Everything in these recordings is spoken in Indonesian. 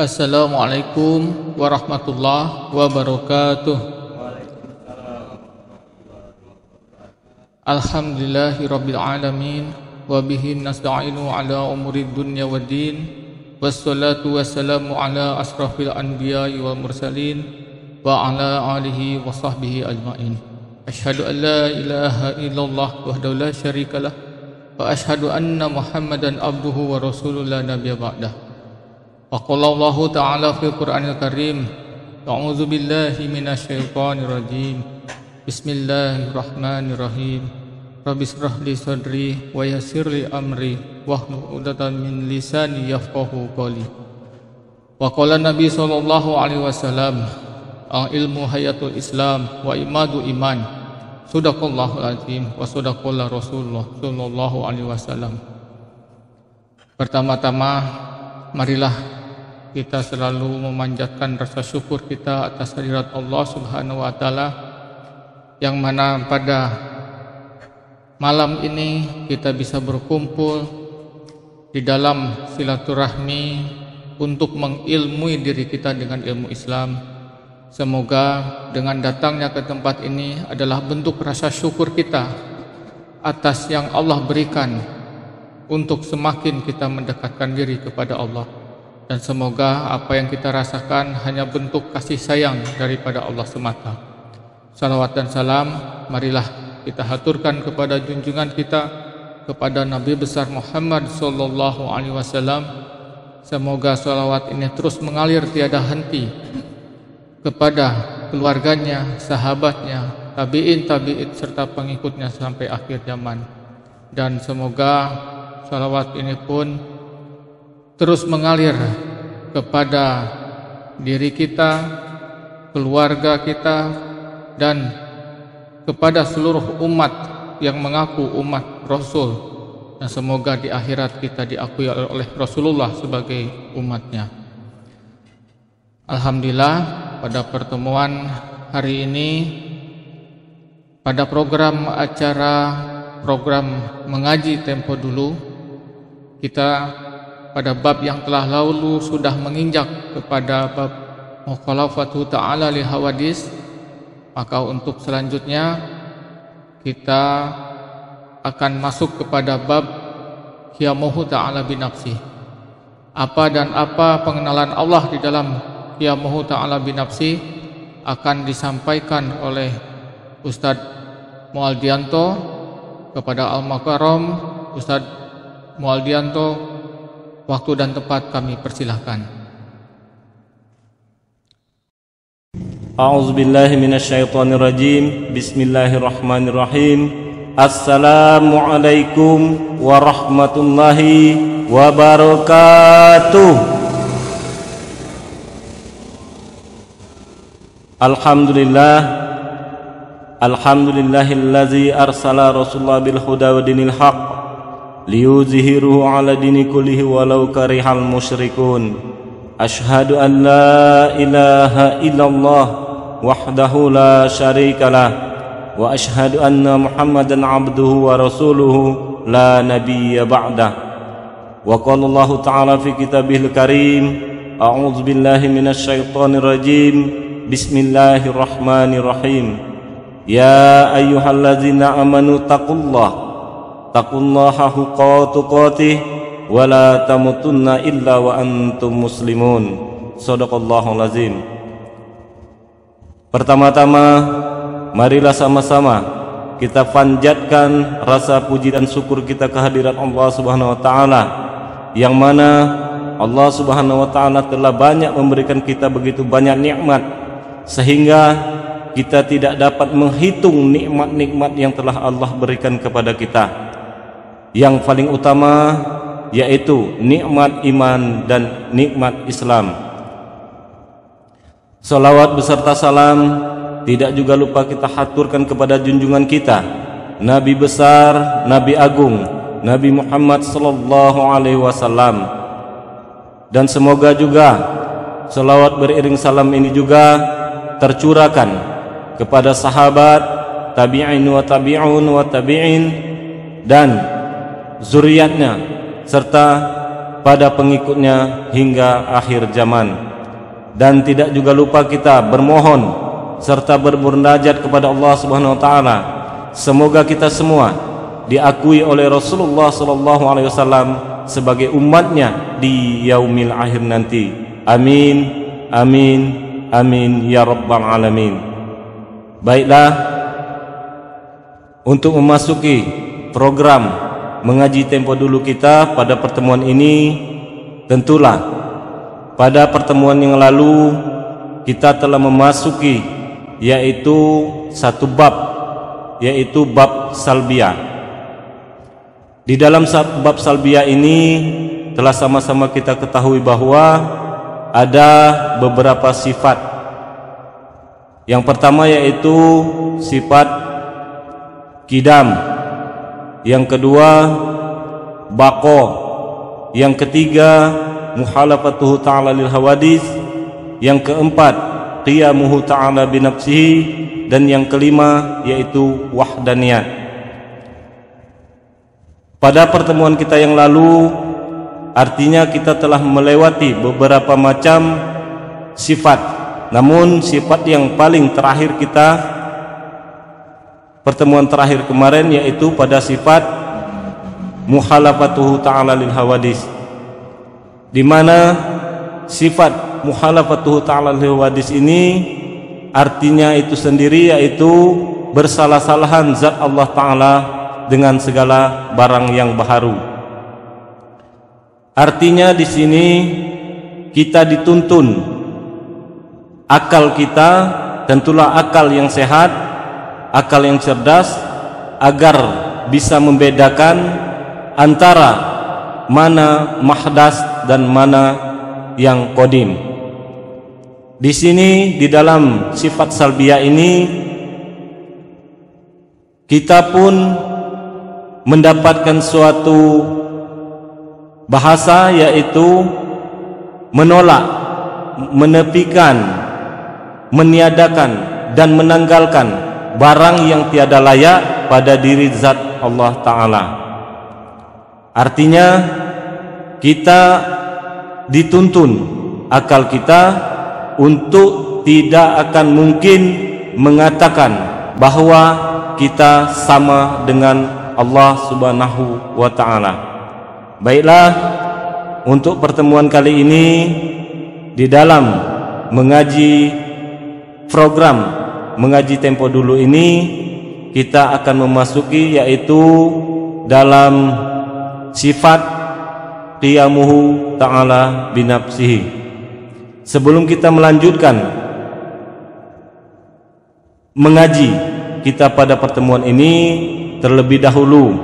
Assalamualaikum warahmatullahi wabarakatuh. Alhamdulillahirabbil alamin wa bihi nasta'inu ala umuri dunya waddin. Wassalatu wassalamu ala asrafil anbiya'i wal mursalin wa ala alihi wa sahbihi ajmain. Asyhadu an la ilaha illallah wahdahu la syarikalah wa asyhadu anna Muhammadan abduhu wa rasuluhu la nabiyya ba'dah. Wa qala Allah ta'ala fil Qur'anil Karim, a'udzu billahi minasyaitonir rajim. Bismillahirrahmanirrahim. Rabbi shrah li sadri wa yassir li amri wahlul 'uqdatam min lisani yafqahu qawli. Wa qala Nabi sallallahu alaihi wasallam, al-ilmu hayatul Islam wa imadu iman. Shadaqallahul azim wa shadaqallahu Rasulullah sallallahu alaihi wasallam. Pertama-tama marilah kita selalu memanjatkan rasa syukur kita atas hadirat Allah Subhanahu wa taala, yang mana pada malam ini kita bisa berkumpul di dalam silaturahmi untuk mengilmui diri kita dengan ilmu Islam. Semoga dengan datangnya ke tempat ini adalah bentuk rasa syukur kita atas yang Allah berikan untuk semakin kita mendekatkan diri kepada Allah. Dan semoga apa yang kita rasakan hanya bentuk kasih sayang daripada Allah semata. Salawat dan salam marilah kita haturkan kepada junjungan kita, kepada Nabi besar Muhammad sallallahu alaihi wasallam. Semoga salawat ini terus mengalir tiada henti kepada keluarganya, sahabatnya, tabi'in serta pengikutnya sampai akhir zaman. Dan semoga salawat ini pun terus mengalir kepada diri kita, keluarga kita, dan kepada seluruh umat yang mengaku umat Rasul. Dan semoga di akhirat kita diakui oleh Rasulullah sebagai umatnya. Alhamdulillah, pada pertemuan hari ini, pada program mengaji tempo dulu, kita pada bab yang telah lalu sudah menginjak kepada bab mukhalafatu ta'ala li hawadis. Maka untuk selanjutnya kita akan masuk kepada bab qiyamuhu ta'ala binafsi. Apa dan apa pengenalan Allah di dalam qiyamuhu ta'ala binafsi akan disampaikan oleh Ustadz Mualdianto kepada Al-Mukarram. Ustadz Mualdianto, waktu dan tempat kami persilahkan. A'udzubillahi minasyaitonirrajim. Bismillahirrahmanirrahim. Assalamualaikum warahmatullahi wabarakatuh. Alhamdulillahillazi arsala Rasulullah bil huda wa dinil haqq liyuzhiruhu ala dini kullihi walau karihal musyrikun. Asyhadu an la ilaha illallah wahdahu la syarikalah wa asyhadu anna Muhammadan abduhu wa rasuluhu la nabiyya ba'dah. Wa qala Allah ta'ala fi kitabihil karim, a'udzu billahi minasyaitonir rajim. Bismillahirrahmanirrahim. Ya ayyuhalladzina amanu taqullaha haqqa tuqatih wa la tamutunna illa wa antum muslimun. Shadaqallahul azim. Pertama-tama marilah sama-sama kita panjatkan rasa puji dan syukur kita kehadirat Allah Subhanahu wa taala, yang mana Allah Subhanahu wa taala telah banyak memberikan kita begitu banyak nikmat sehingga kita tidak dapat menghitung nikmat-nikmat yang telah Allah berikan kepada kita. Yang paling utama yaitu nikmat iman dan nikmat Islam. Salawat beserta salam tidak juga lupa kita haturkan kepada junjungan kita, Nabi besar, Nabi agung, Nabi Muhammad sallallahu alaihi wasallam. Dan semoga juga salawat beriring salam ini juga tercurahkan kepada sahabat, tabi'in wa tabi'un wa tabi'in, dan zuriatnya serta pada pengikutnya hingga akhir zaman. Dan tidak juga lupa kita bermohon serta bermunajat kepada Allah Subhanahu wa taala, semoga kita semua diakui oleh Rasulullah sallallahu alaihi wasallam sebagai umatnya di yaumil akhir nanti. Amin, amin, amin ya rabbal alamin. Baiklah, untuk memasuki program mengaji tempo dulu kita pada pertemuan ini, tentulah pada pertemuan yang lalu kita telah memasuki yaitu satu bab, yaitu bab salbiyah. Di dalam bab salbiyah ini telah sama-sama kita ketahui bahwa ada beberapa sifat. Yang pertama yaitu sifat kidam, yang kedua baqo, yang ketiga muhalafatuhu ta'ala lil hawadis, yang keempat qiyamuhu ta'ala binafsihi, dan yang kelima yaitu wahdaniyat. Pada pertemuan kita yang lalu, artinya kita telah melewati beberapa macam sifat. Namun sifat yang paling terakhir kita pertemuan terakhir kemarin yaitu pada sifat muhalafatuhu ta'ala lil hawadis, di mana sifat muhalafatuhu ta'ala lil hawadis ini artinya itu sendiri yaitu bersalah-salahan zat Allah Ta'ala dengan segala barang yang baharu. Artinya di sini kita dituntun akal kita, tentulah akal yang sehat, akal yang cerdas, agar bisa membedakan antara mana mahdas dan mana yang qadim. Di sini di dalam sifat salbiyah ini kita pun mendapatkan suatu bahasa yaitu menolak, menepikan, meniadakan dan menanggalkan barang yang tiada layak pada diri zat Allah Ta'ala. Artinya kita dituntun akal kita untuk tidak akan mungkin mengatakan bahwa kita sama dengan Allah Subhanahu wa Ta'ala. Baiklah, untuk pertemuan kali ini di dalam mengaji program mengaji tempo dulu ini kita akan memasuki yaitu dalam sifat qiyamuhu ta'ala binafsihi. Sebelum kita melanjutkan mengaji kita pada pertemuan ini, terlebih dahulu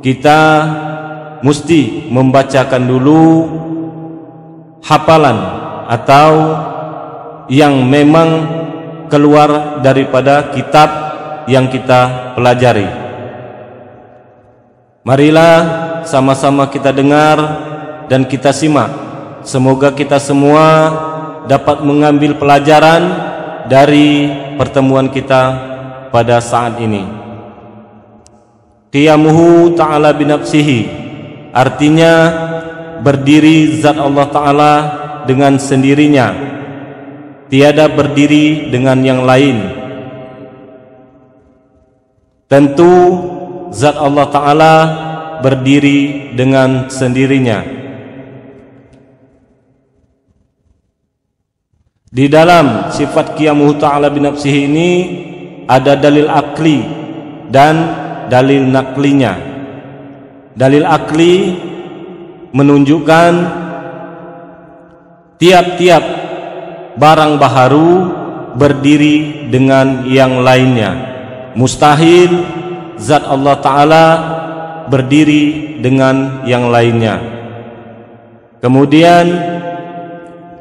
kita mesti membacakan dulu hafalan atau yang memang keluar daripada kitab yang kita pelajari. Marilah sama-sama kita dengar dan kita simak. Semoga kita semua dapat mengambil pelajaran dari pertemuan kita pada saat ini. Qiyamuhu ta'ala binafsihi, artinya berdiri zat Allah Ta'ala dengan sendirinya, tiada berdiri dengan yang lain. Tentu zat Allah Ta'ala berdiri dengan sendirinya. Di dalam sifat qiyamuhu ta'ala binafsihi ini ada dalil akli dan dalil naklinya. Dalil akli menunjukkan tiap-tiap barang baharu berdiri dengan yang lainnya. Mustahil zat Allah Ta'ala berdiri dengan yang lainnya. Kemudian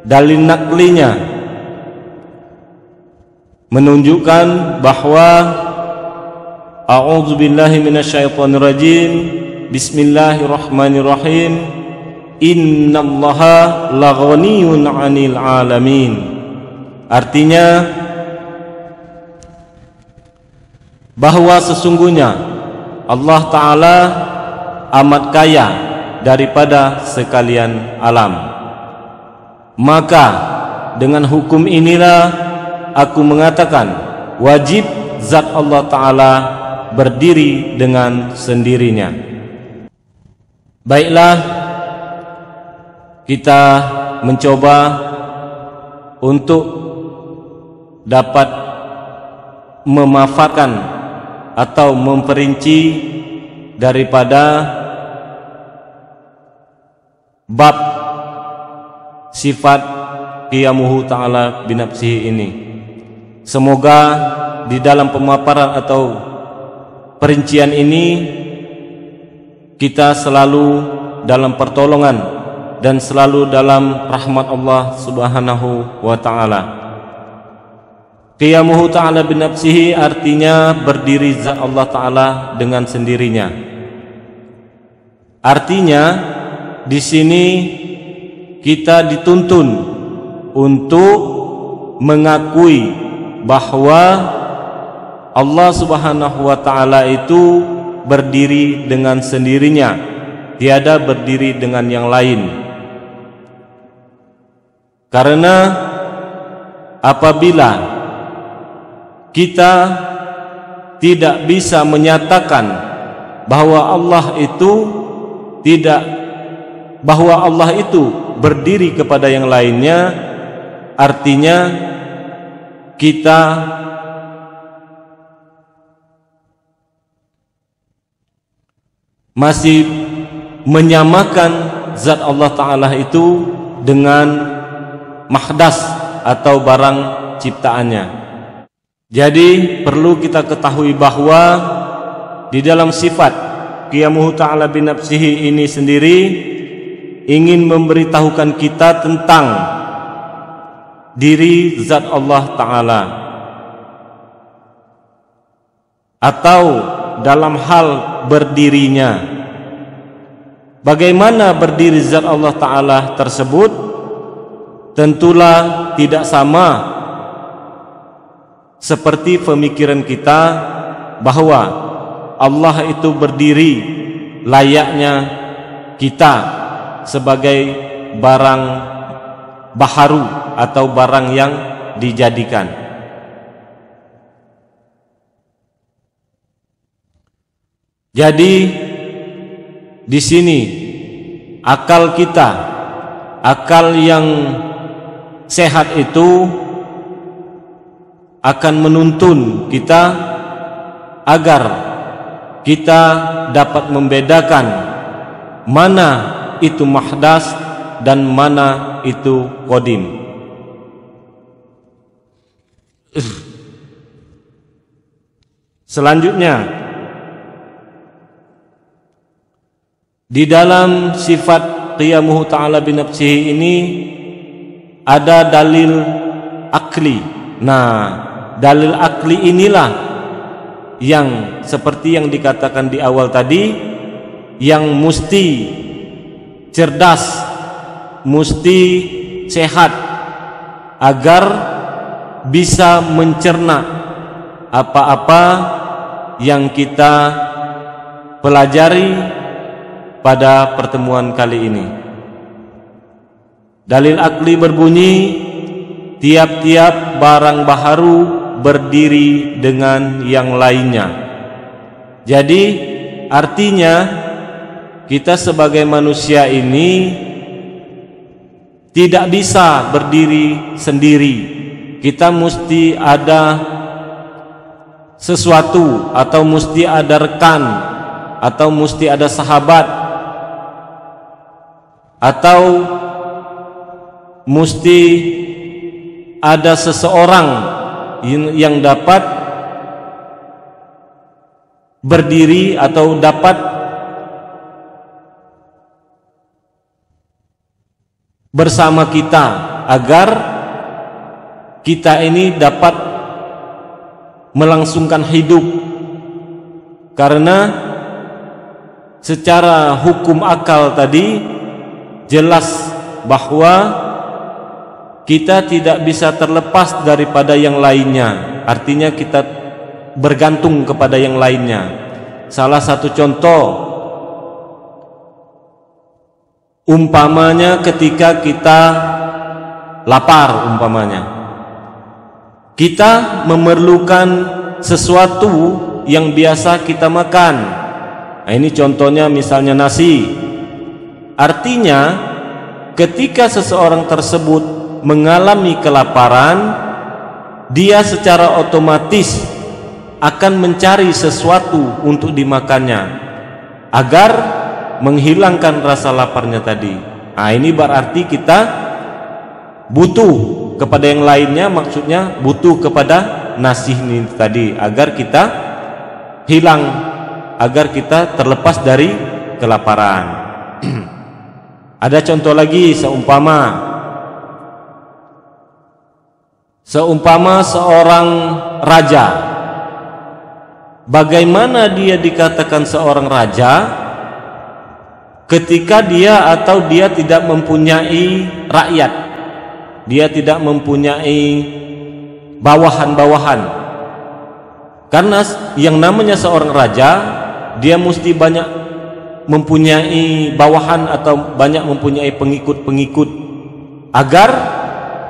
dalil naklinya menunjukkan bahwa a'udzubillahi minasyaitonirrajim, bismillahirrahmanirrahim, innallaha laghaniyun 'anil 'alamin. Artinya bahwa sesungguhnya Allah Ta'ala amat kaya daripada sekalian alam. Maka dengan hukum inilah aku mengatakan wajib zat Allah Ta'ala berdiri dengan sendirinya. Baiklah, kita mencoba untuk dapat memafatkan atau memperinci daripada bab sifat qiyamuhu ta'ala binafsihi ini. Semoga di dalam pemaparan atau perincian ini kita selalu dalam pertolongan dan selalu dalam rahmat Allah Subhanahu wa ta'ala. Qiyamuhu ta'ala binafsihi artinya berdiri zat Allah Ta'ala dengan sendirinya. Artinya di sini kita dituntun untuk mengakui bahwa Allah Subhanahu wa Ta'ala itu berdiri dengan sendirinya, tiada berdiri dengan yang lain. Karena apabila kita tidak bisa menyatakan bahwa Allah itu berdiri kepada yang lainnya, artinya kita masih menyamakan zat Allah Ta'ala itu dengan mahdas atau barang ciptaannya. Jadi perlu kita ketahui bahwa di dalam sifat qiyamuhu ta'ala binafsihi ini sendiri ingin memberitahukan kita tentang diri zat Allah Ta'ala, atau dalam hal berdirinya. Bagaimana berdiri zat Allah Ta'ala tersebut? Tentulah tidak sama seperti pemikiran kita bahwa Allah itu berdiri layaknya kita sebagai barang baharu atau barang yang dijadikan. Jadi di sini akal kita, akal yang sehat itu akan menuntun kita agar kita dapat membedakan mana itu mahdas dan mana itu qadim. Selanjutnya, di dalam sifat qiyamuhu ta'ala binafsihi ini ada dalil akli. Nah, dalil akli inilah yang seperti yang dikatakan di awal tadi, yang mesti cerdas, mesti sehat agar bisa mencerna apa-apa yang kita pelajari pada pertemuan kali ini. Dalil akli berbunyi, tiap-tiap barang baharu berdiri dengan yang lainnya. Jadi artinya kita sebagai manusia ini tidak bisa berdiri sendiri. Kita mesti ada sesuatu, atau mesti ada rekan, atau mesti ada sahabat, atau mesti ada seseorang yang dapat berdiri atau dapat bersama kita agar kita ini dapat melangsungkan hidup. Karena secara hukum akal tadi jelas bahwa kita tidak bisa terlepas daripada yang lainnya. Artinya kita bergantung kepada yang lainnya. Salah satu contoh Umpamanya ketika kita lapar, umpamanya kita memerlukan sesuatu yang biasa kita makan. Nah, ini contohnya misalnya nasi. Artinya ketika seseorang tersebut mengalami kelaparan, dia secara otomatis akan mencari sesuatu untuk dimakannya agar menghilangkan rasa laparnya tadi. Nah, ini berarti kita butuh kepada yang lainnya, maksudnya butuh kepada nasi ini tadi agar kita hilang, agar kita terlepas dari kelaparan. Ada contoh lagi, seumpama seorang raja. Bagaimana dia dikatakan seorang raja ketika dia tidak mempunyai rakyat, dia tidak mempunyai bawahan-bawahan? Karena yang namanya seorang raja, dia mesti banyak mempunyai bawahan atau banyak mempunyai pengikut-pengikut agar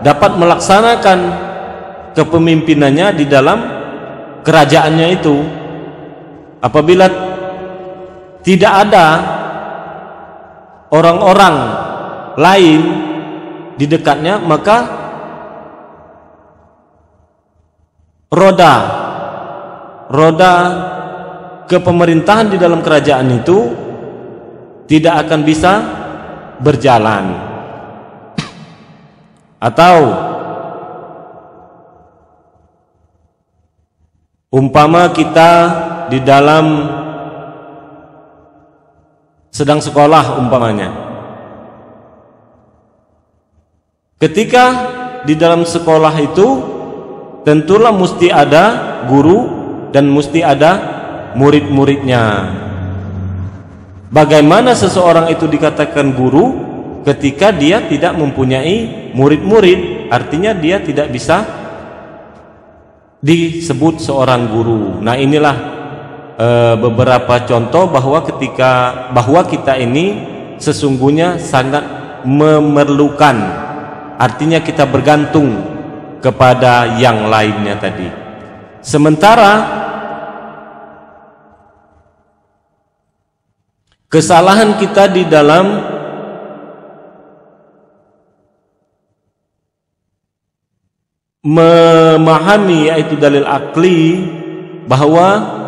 dapat melaksanakan kepemimpinannya di dalam kerajaannya itu. Apabila tidak ada orang-orang lain di dekatnya, maka roda kepemerintahan di dalam kerajaan itu tidak akan bisa berjalan. Atau umpama kita di dalam sedang sekolah umpamanya, ketika di dalam sekolah itu tentulah mesti ada guru dan mesti ada murid-muridnya. Bagaimana seseorang itu dikatakan guru ketika dia tidak mempunyai murid-murid? Artinya dia tidak bisa disebut seorang guru. Nah, inilah beberapa contoh bahwa kita ini sesungguhnya sangat memerlukan, artinya kita bergantung kepada yang lainnya tadi. Sementara kesalahan kita di dalam memahami, yaitu dalil akli, bahwa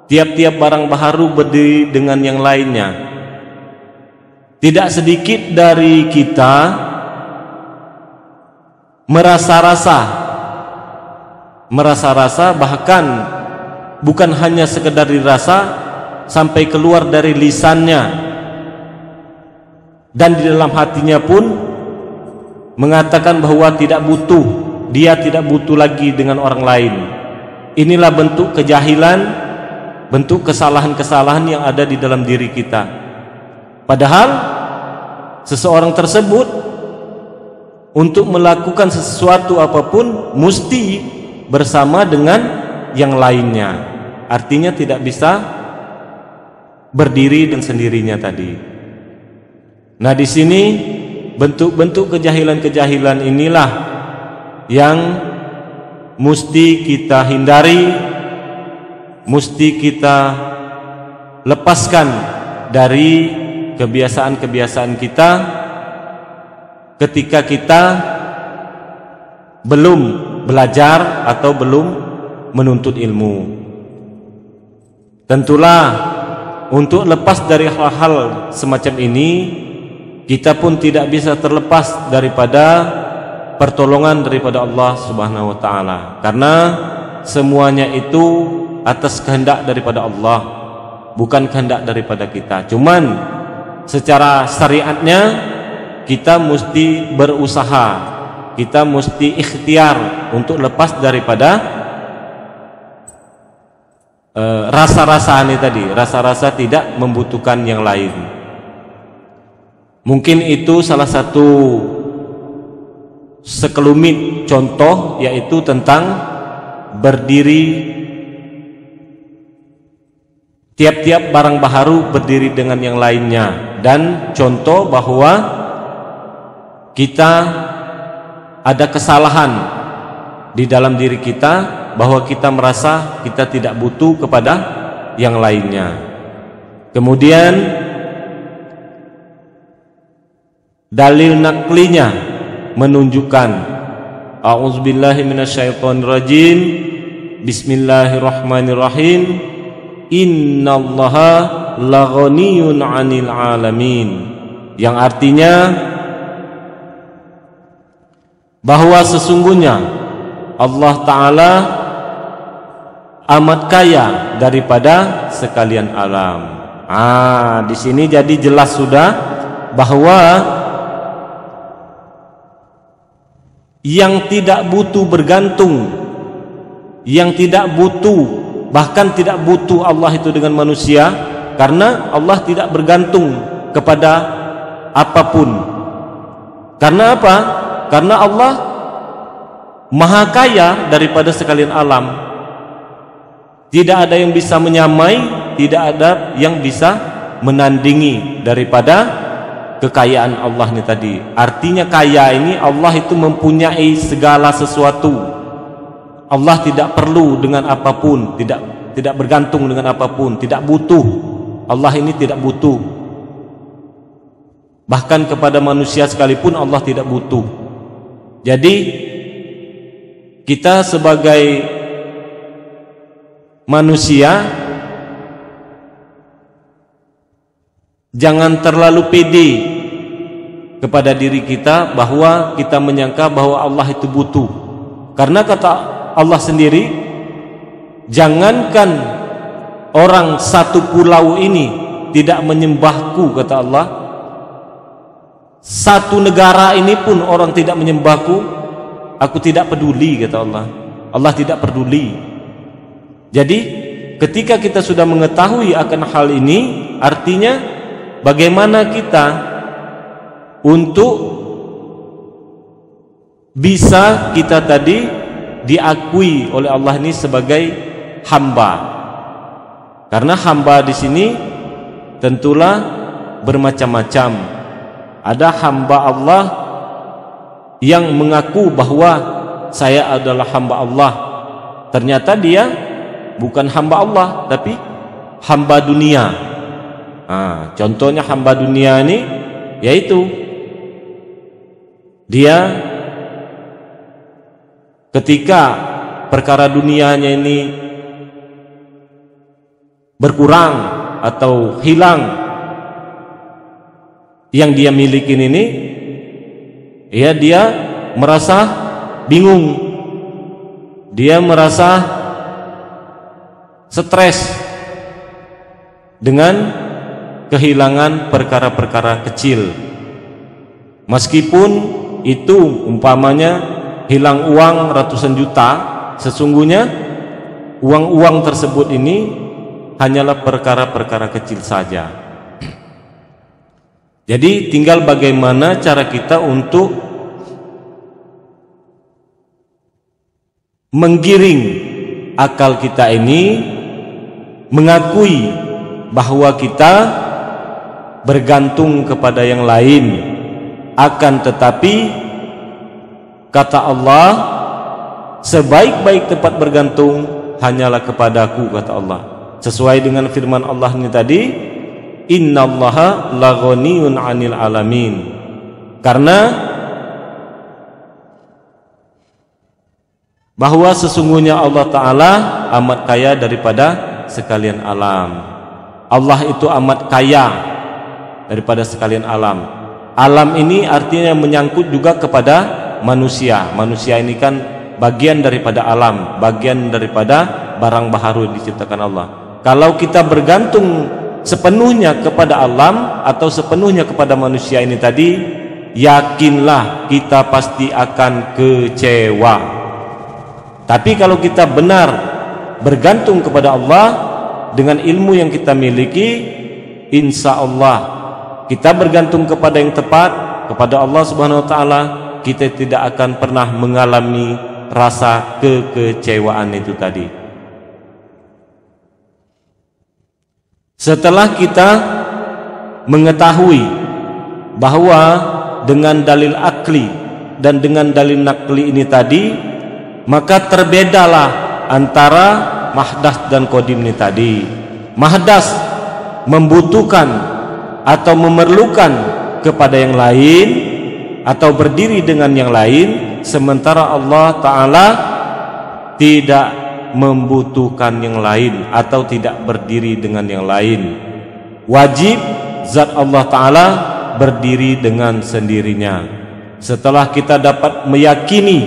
tiap-tiap barang baharu berdiri dengan yang lainnya. Tidak sedikit dari kita merasa-rasa, bahkan bukan hanya sekedar dirasa, sampai keluar dari lisannya dan di dalam hatinya pun mengatakan bahwa dia tidak butuh lagi dengan orang lain. Inilah bentuk kejahilan, bentuk kesalahan-kesalahan yang ada di dalam diri kita. Padahal seseorang tersebut untuk melakukan sesuatu apapun mesti bersama dengan yang lainnya. Artinya tidak bisa berdiri dan sendirinya tadi. Nah, di sini bentuk-bentuk kejahilan-kejahilan inilah yang mesti kita hindari, mesti kita lepaskan dari kebiasaan-kebiasaan kita ketika kita belum belajar atau belum menuntut ilmu. Tentulah untuk lepas dari hal-hal semacam ini, kita pun tidak bisa terlepas daripada pertolongan daripada Allah Subhanahu wa taala, karena semuanya itu atas kehendak daripada Allah, bukan kehendak daripada kita. Cuman secara syariatnya kita mesti berusaha, kita mesti ikhtiar untuk lepas daripada rasa-rasa ini tadi, rasa-rasa tidak membutuhkan yang lain. Mungkin itu salah satu sekelumit contoh, yaitu tentang berdiri, tiap-tiap barang baharu berdiri dengan yang lainnya, dan contoh bahwa kita ada kesalahan di dalam diri kita, bahwa kita merasa kita tidak butuh kepada yang lainnya. Kemudian dalil naklinya menunjukkan a'udzubillahi minasyaitonirrajim, bismillahirrahmanirrahim, innallaha laghaniyun 'anil 'alamin, yang artinya bahwa sesungguhnya Allah Ta'ala amat kaya daripada sekalian alam. Di sini jadi jelas sudah bahwa yang tidak butuh bergantung, yang tidak butuh, bahkan tidak butuh Allah itu dengan manusia, karena Allah tidak bergantung kepada apapun. Karena apa? Karena Allah maha kaya daripada sekalian alam. Tidak ada yang bisa menyamai, tidak ada yang bisa menandingi daripada kekayaan Allah ini tadi. Artinya kaya ini, Allah itu mempunyai segala sesuatu. Allah tidak perlu dengan apapun, tidak bergantung dengan apapun, tidak butuh. Allah ini tidak butuh. Bahkan kepada manusia sekalipun Allah tidak butuh. Jadi kita sebagai manusia jangan terlalu pede kepada diri kita bahwa kita menyangka bahwa Allah itu butuh. Karena kata Allah sendiri, jangankan orang satu pulau ini tidak menyembahku, kata Allah, satu negara ini pun orang tidak menyembahku, aku tidak peduli, kata Allah. Allah tidak peduli. Jadi ketika kita sudah mengetahui akan hal ini, artinya bagaimana kita untuk bisa kita tadi diakui oleh Allah ini sebagai hamba. Karena hamba di sini tentulah bermacam-macam. Ada hamba Allah yang mengaku bahwa saya adalah hamba Allah, ternyata dia bukan hamba Allah tapi hamba dunia. Contohnya hamba dunia ini yaitu dia ketika perkara dunianya ini berkurang atau hilang yang dia miliki ini, ya dia merasa bingung, dia merasa stres dengan kehilangan perkara-perkara kecil. Meskipun itu umpamanya hilang uang ratusan juta, sesungguhnya uang-uang tersebut ini hanyalah perkara-perkara kecil saja. Jadi tinggal bagaimana cara kita untuk menggiring akal kita ini mengakui bahwa kita bergantung kepada yang lain. Akan tetapi kata Allah, sebaik-baik tempat bergantung hanyalah kepadaku, kata Allah. Sesuai dengan firman Allah ini tadi, innallaha laghaniyun 'anil 'alamin. Karena bahwa sesungguhnya Allah Ta'ala amat kaya daripada sekalian alam. Allah itu amat kaya daripada sekalian alam. Alam ini artinya menyangkut juga kepada manusia. Manusia ini kan bagian daripada alam, bagian daripada barang baharu diciptakan Allah. Kalau kita bergantung sepenuhnya kepada alam atau sepenuhnya kepada manusia ini tadi, yakinlah kita pasti akan kecewa. Tapi kalau kita benar bergantung kepada Allah dengan ilmu yang kita miliki, insya Allah kita bergantung kepada yang tepat, kepada Allah Subhanahu wa Ta'ala, kita tidak akan pernah mengalami rasa kekecewaan itu tadi. Setelah kita mengetahui bahwa dengan dalil akli dan dengan dalil nakli ini tadi, maka terbedalah antara mahdas dan qadim ini tadi. Mahdas membutuhkan atau memerlukan kepada yang lain atau berdiri dengan yang lain, sementara Allah Ta'ala tidak membutuhkan yang lain atau tidak berdiri dengan yang lain. Wajib zat Allah Ta'ala berdiri dengan sendirinya. Setelah kita dapat meyakini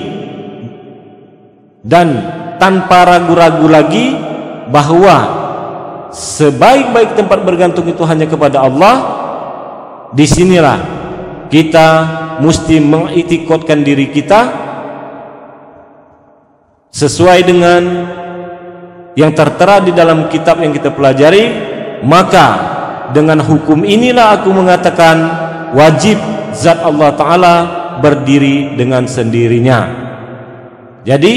dan tanpa ragu-ragu lagi bahwa sebaik-baik tempat bergantung itu hanya kepada Allah, disinilah kita mesti mengiktikadkan diri kita sesuai dengan yang tertera di dalam kitab yang kita pelajari. Maka dengan hukum inilah aku mengatakan wajib zat Allah Ta'ala berdiri dengan sendirinya. Jadi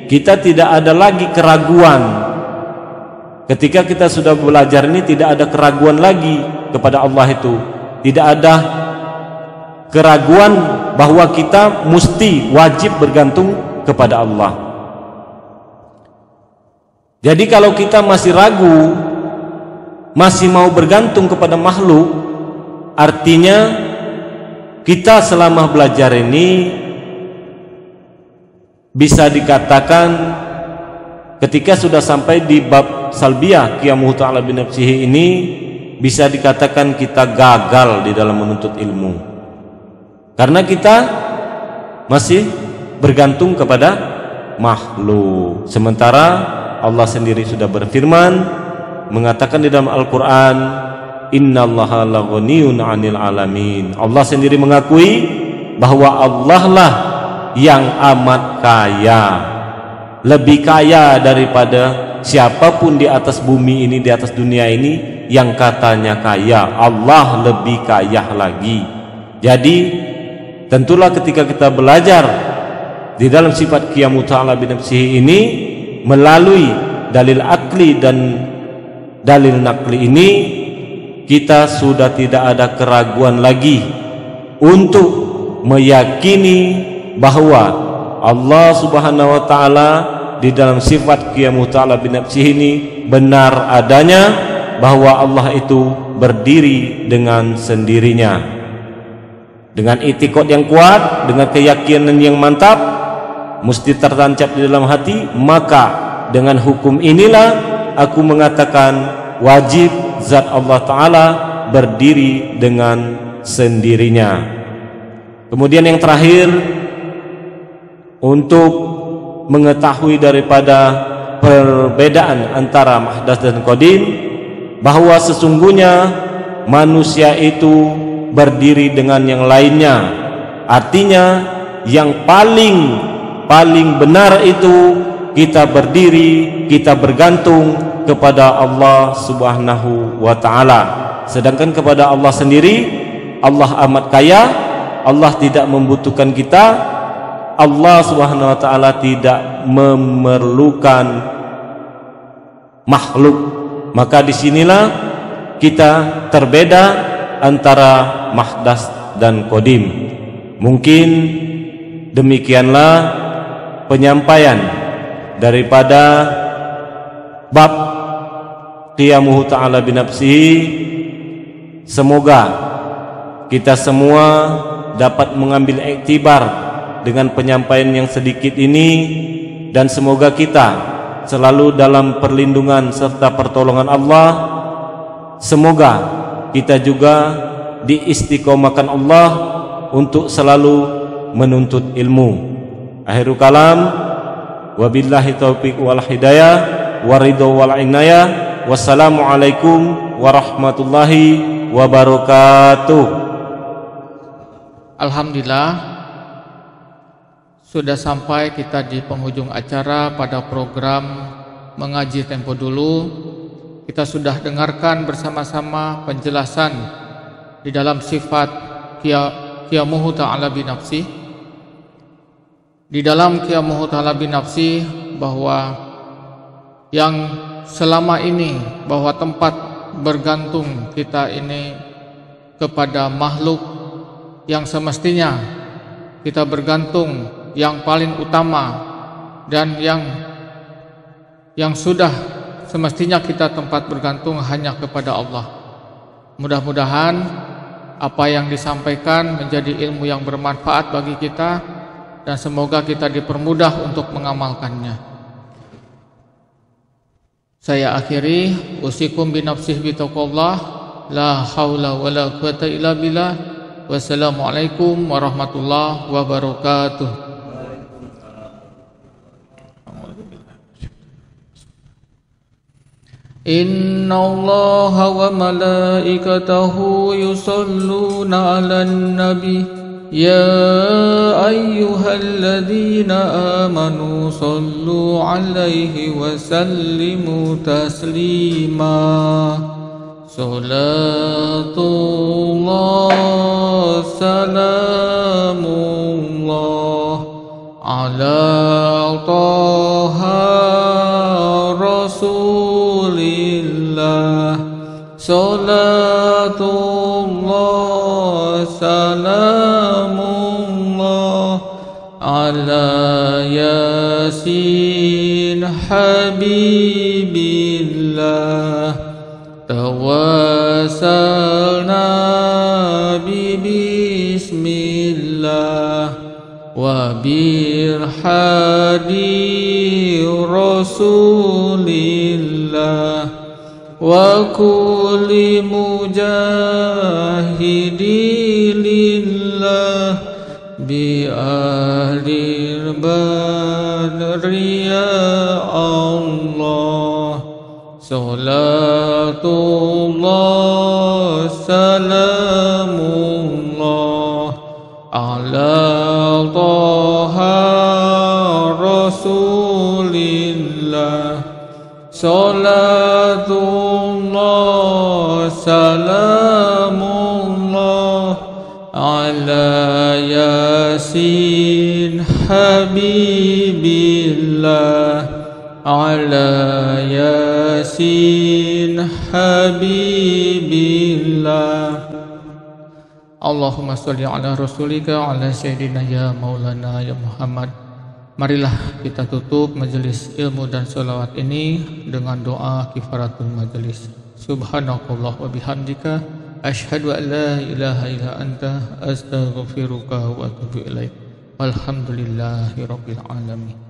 kita tidak ada lagi keraguan. Ketika kita sudah belajar ini, tidak ada keraguan lagi kepada Allah itu. Tidak ada keraguan bahwa kita mesti wajib bergantung kepada Allah. Jadi kalau kita masih ragu, masih mau bergantung kepada makhluk, artinya kita selama belajar ini bisa dikatakan ketika sudah sampai di bab salbiyah qiyamuhu ta'ala binafsihi ini, bisa dikatakan kita gagal di dalam menuntut ilmu, karena kita masih bergantung kepada makhluk. Sementara Allah sendiri sudah berfirman, mengatakan di dalam Al-Quran, innallaha laghaniyun 'anil alamin. Allah sendiri mengakui bahwa Allah lah yang amat kaya, lebih kaya daripada siapapun di atas bumi ini, di atas dunia ini yang katanya kaya. Allah lebih kaya lagi. Jadi tentulah ketika kita belajar di dalam sifat qiyamuhu ta'ala binafsihi ini melalui dalil akli dan dalil nakli ini, kita sudah tidak ada keraguan lagi untuk meyakini bahwa Allah Subhanahu wa Ta'ala di dalam sifat qiyamuhu ta'ala binafsihi ini benar adanya, bahwa Allah itu berdiri dengan sendirinya. Dengan itikad yang kuat, dengan keyakinan yang mantap, mesti tertancap di dalam hati. Maka dengan hukum inilah aku mengatakan wajib zat Allah Ta'ala berdiri dengan sendirinya. Kemudian yang terakhir, untuk mengetahui daripada perbedaan antara mahdas dan qadim, bahwa sesungguhnya manusia itu berdiri dengan yang lainnya. Artinya yang paling benar itu kita berdiri, kita bergantung kepada Allah Subhanahu wa Ta'ala. Sedangkan kepada Allah sendiri, Allah amat kaya, Allah tidak membutuhkan kita, Allah Subhanahu wa Ta'ala tidak memerlukan makhluk. Maka disinilah kita terbeda antara mahdas dan qadim. Mungkin demikianlah penyampaian daripada bab qiyamuhu ta'ala binafsihi. Semoga kita semua dapat mengambil iktibar dengan penyampaian yang sedikit ini, dan semoga kita selalu dalam perlindungan serta pertolongan Allah. Semoga kita juga diistiqomahkan Allah untuk selalu menuntut ilmu. Akhirul kalam, wabillahi taufiq wal hidayah waridho wal inayah. Wassalamualaikum warahmatullahi wabarakatuh. Alhamdulillah, sudah sampai kita di penghujung acara pada program Mengaji Tempo Dulu. Kita sudah dengarkan bersama-sama penjelasan di dalam sifat qiyamuhu ta'ala binafsi. Di dalam qiyamuhu ta'ala binafsi, bahwa yang selama ini, bahwa tempat bergantung kita ini kepada makhluk yang semestinya kita bergantung, yang paling utama dan yang sudah semestinya kita tempat bergantung hanya kepada Allah. Mudah-mudahan apa yang disampaikan menjadi ilmu yang bermanfaat bagi kita, dan semoga kita dipermudah untuk mengamalkannya. Saya akhiri, usikum binafsih bitaqullah, la haula wala quwata illa billah. Wassalamualaikum warahmatullahi wabarakatuh. Inna Allaha wa malaikatahu yusalluna 'alan nabi ya ayyuhalladzina amanu sallu 'alaihi wa sallimu taslima. Salatullah salamullah ala taha rasulillah. Salatullah salamullah ala yasin habibillah. Tawassalna bismillah wa birhadi rasulillah wa kulli mujahidi lillah bi ahli badri ya Allah. Salatullah salamullah ala taha rasulillah. Salatullah salamullah ala yasin habibillah. Ala yasin habibillah. Allahumma sholli ala rasulika ala sayyidina ya maulana ya Muhammad. Marilah kita tutup majelis ilmu dan sholawat ini dengan doa kifaratul majelis. Subhanakallah wa bihamdika asyhadu an la ilaha illa anta astaghfiruka wa atubu ilaik. Walhamdulillahi rabbil alamin.